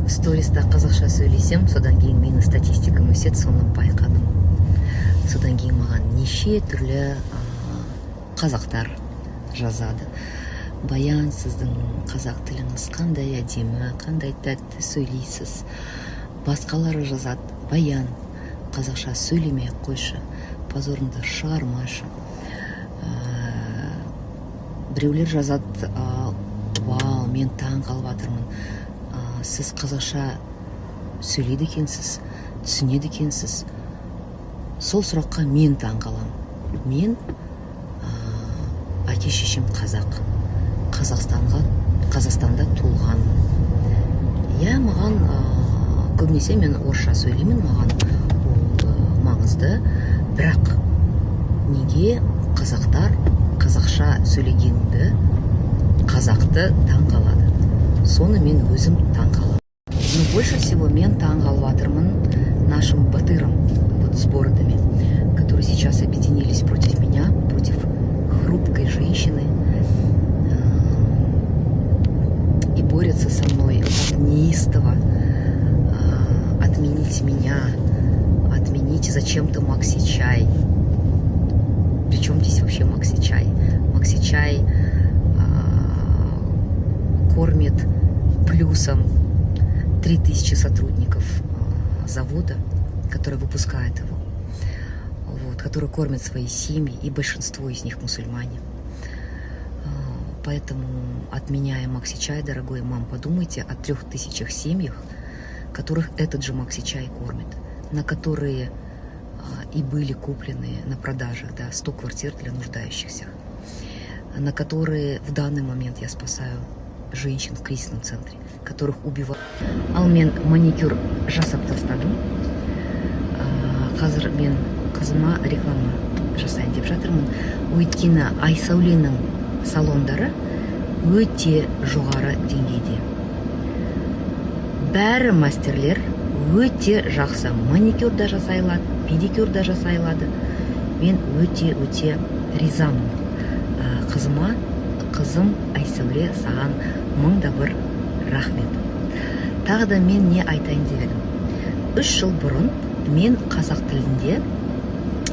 Сториста қазақша сөйлесем, содан кейін менің статистикам өседі, соны байқадым. Содан кейін маған неше түрлі қазақтар жазады. Баян, сіздің қазақ тіліңіз қандай әдемі, қандай тәтті сөйлейсіз. Басқалары жазады: Баян, қазақша сөйлемей қойшы, позорыңды шығармашы. Біреулер жазады: вау, мен таң қалып жатырмын, сіз қазақша сөйлейді екенсіз, түсінеді екенсіз. Сол сұраққа мен таң қаламын. Мен әке шешем қазақ, Қазақстанда туылғанмын. Я маған көбінесе мен орысша сөйлеймін, маған ол маңызды. Бірақ неге қазақтар қазақша сөйлегенімді, қазақты таң қалады? Соны мен өзім таң қаламын. Но больше всего мен таң қалып жатырмын нашим батырам, вот с бородами, которые сейчас объединились против меня, против хрупкой женщины, и борются со мной так неистово, отменить меня, отменить зачем-то Макси Чай. Причем здесь вообще Макси Чай? Макси Чай кормит плюсом 3000 сотрудников завода, который выпускает его, вот, который кормит свои семьи, и большинство из них мусульмане. Поэтому, отменяя Макси Чай, дорогой мам, подумайте о 3000 семьях, которых этот же Макси Чай кормит, на которые и были куплены на продажах, да, 100 квартир для нуждающихся, на которые в данный момент я спасаю женщин в кризисном центре, которых убивают. Ал мен маникюр жасап тастадым. Қазір мен қызыма реклама жасайын деп жатырмын. Өйткені Айсәуленің салондары өте жоғары деңгейде. Бәрі мастерлер өте жақсы. Маникюр да жасай алады, педикюр да жасай алады. Мен өте ризамын қызыма. Қызым Айсәуле, саған 1001 рахмет. Тағы да мен не айтайын деп едім. 3 жыл бұрын мен қазақ тілінде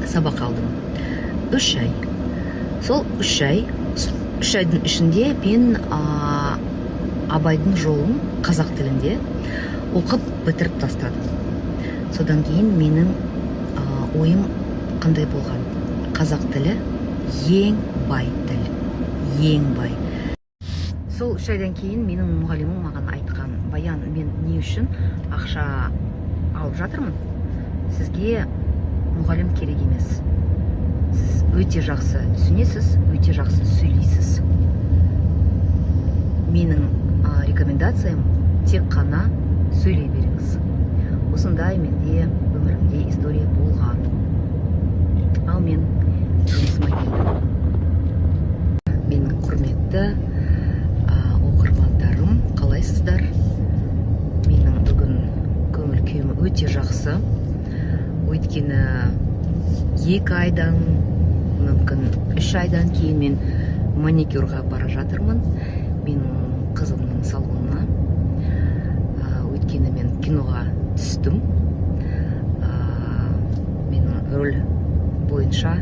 сабақ алдым. 3 ай. Сол 3 айдың ішінде мен Абайдың жолын қазақ тілінде оқып бітіріп тастадым. Содан кейін менің ойым қандай болған? Қазақ тілі ең бай тіл. Ең бай. Сол 3 айдан кейін менің мұғалімім маған айтқан: Баян, мен не үшін ақша алып жатырмын? Сізге мұғалім керек емес. Сіз өте жақсы түсінесіз, өте жақсы сөйлейсіз. Менің рекомендациям тек қана сөйлей беріңіз. Осындай менде өмірімде история болған. Ал мен жұмысыма келдім. Менің құрметті оқырмандарым, қалайсыздар? Менің бүгін көңіл күйім өте жақсы. Өйткені 2 айдан, мүмкін 3 айдан кейін мен маникюрға бара жатырмын. Менің қызымның салонына. Өйткені мен киноға түстім. Менің рөл бойынша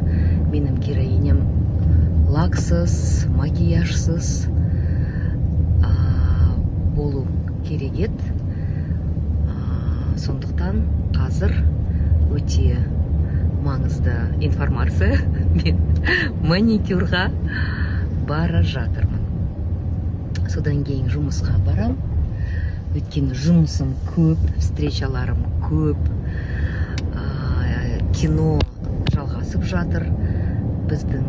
менің героиням лаксыз, макияжсыз болу керек еді. Сондықтан қазір өте маңызды информация. Мен маникюрға бара жатырмын. Содан кейін жұмысқа барам. Өйткені жұмысым көп, встречаларым көп, кино жалғасып жатыр. Біздің